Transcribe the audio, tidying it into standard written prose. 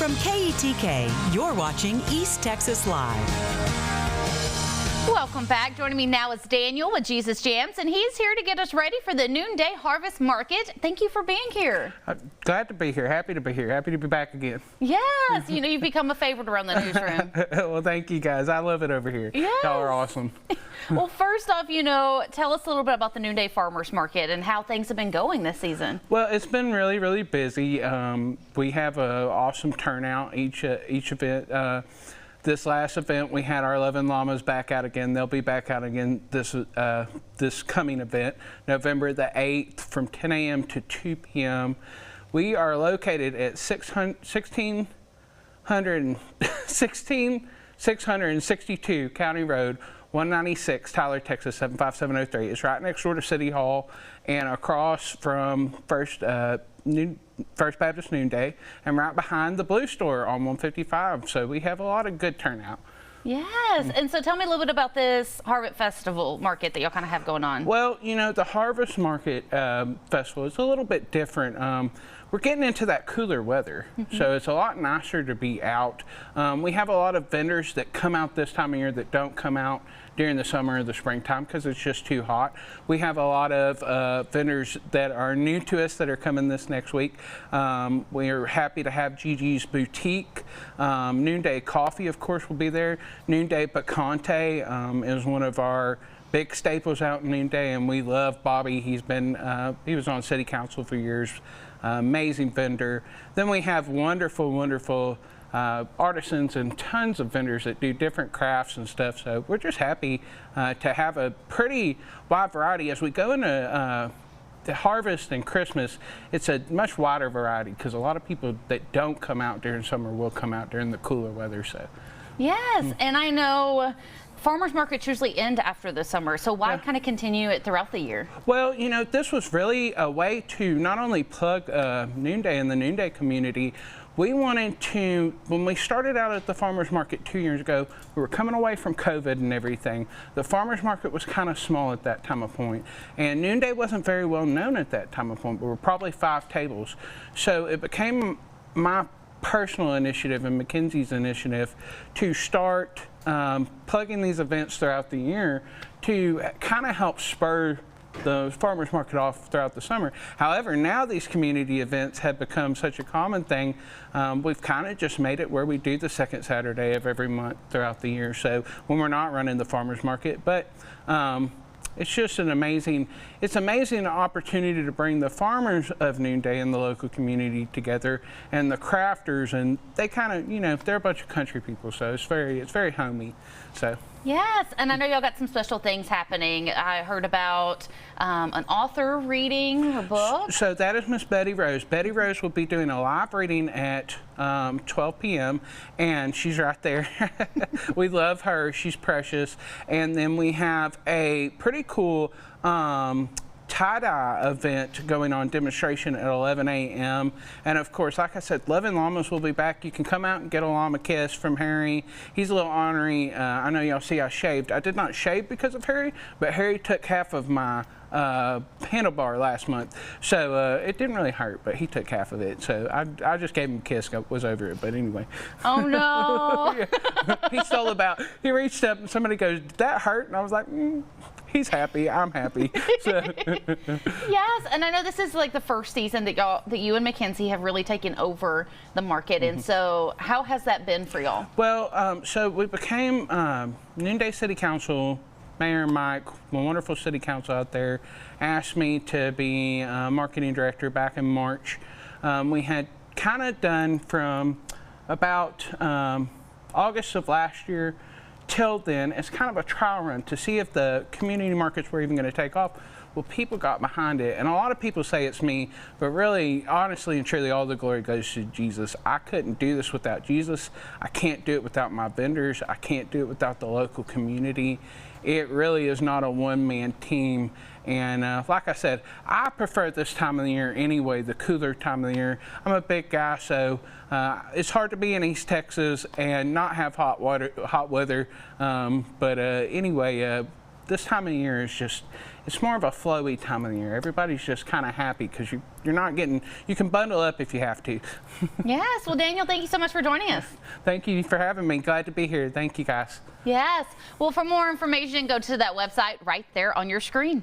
From KETK, you're watching East Texas Live. Welcome back. Joining me now is Daniel with Jesus Jams, and he's here to get us ready for the Noonday Harvest Market. Thank you for being here. Glad to be here. Happy to be here. Happy to be back again. Yes, you know, you've become a favorite around the newsroom. Well, thank you guys. I love it over here. Yes. Y'all are awesome. Well, first off, you know, tell us a little bit about the Noonday Farmers Market and how things have been going this season. Well, it's been really, really busy. We have an awesome turnout each event. This last event, we had our 11 llamas back out again. They'll be back out again this coming event, November the 8th from 10 a.m. to 2 p.m. We are located at 662 County Road, 196, Tyler, Texas, 75703. It's right next door to City Hall and across from First Baptist Noonday and right behind the Blue Store on 155. So we have a lot of good turnout. Yes, and so tell me a little bit about this Harvest Festival market that y'all kind of have going on. Well, you know, the Harvest Market Festival is a little bit different. We're getting into that cooler weather, so it's a lot nicer to be out. We have a lot of vendors that come out this time of year that don't come out during the summer or the springtime because it's just too hot. We have a lot of vendors that are new to us that are coming this next week. We are happy to have Gigi's Boutique. Noonday Coffee, of course, will be there. Noonday Picante is one of our big staples out in Noonday, and we love Bobby. He was on City Council for years. Amazing vendor. Then we have wonderful artisans and tons of vendors that do different crafts and stuff. So we're just happy to have a pretty wide variety. As we go into the harvest and Christmas, it's a much wider variety because a lot of people that don't come out during summer will come out during the cooler weather. So yes, and I know farmers markets usually end after the summer, so why kind of continue it throughout the year? Well, you know, this was really a way to not only plug Noonday and the Noonday community. We wanted to, when we started out at the farmers market 2 years ago, we were coming away from COVID and everything. The farmers market was kind of small at that time of point, and Noonday wasn't very well known at that time of point. We were probably 5 tables. So it became my personal initiative and Mackenzie's initiative to start plugging these events throughout the year to kind of help spur the farmers market off throughout the summer. However, now these community events have become such a common thing. We've kind of just made it where we do the second Saturday of every month throughout the year. So when we're not running the farmers market, but it's just an amazing opportunity to bring the farmers of Noonday and the local community together, and the crafters, and they kind of, you know, they're a bunch of country people, so it's very homey. So. Yes, and I know y'all got some special things happening. I heard about an author reading her book. So that is Miss Betty Rose. Betty Rose will be doing a live reading at 12 p.m. and she's right there. We love her. She's precious. And then we have a pretty cool tie-dye event going on, demonstration at 11 a.m. And of course, like I said, 11 llamas will be back. You can come out and get a llama kiss from Harry. He's a little ornery. I know y'all see I shaved. I did not shave because of Harry, but Harry took half of my handlebar last month, so it didn't really hurt, but he took half of it, so I just gave him a kiss, was over it. But anyway. Oh no. He reached up and somebody goes, "Did that hurt?" And I was like, he's happy, I'm happy. So. Yes, and I know this is like the first season that you and Mackenzie have really taken over the market, and so how has that been for y'all? Well, so we became Noonday City Council. Mayor Mike, the wonderful city council out there, asked me to be marketing director back in March. We had kind of done from about August of last year till then as kind of a trial run to see if the community markets were even going to take off. Well, people got behind it, and a lot of people say it's me, but really, honestly and truly, all the glory goes to Jesus. I couldn't do this without Jesus. I can't do it without my vendors. I can't do it without the local community. It really is not a one-man team. And like I said, I prefer this time of the year anyway, the cooler time of the year. I'm a big guy, so it's hard to be in East Texas and not have hot weather. Anyway, this time of year is just, it's more of a flowy time of the year. Everybody's just kind of happy because you're not getting, you can bundle up if you have to. Yes. Well, Daniel, thank you so much for joining us. Thank you for having me. Glad to be here. Thank you, guys. Yes. Well, for more information, go to that website right there on your screen.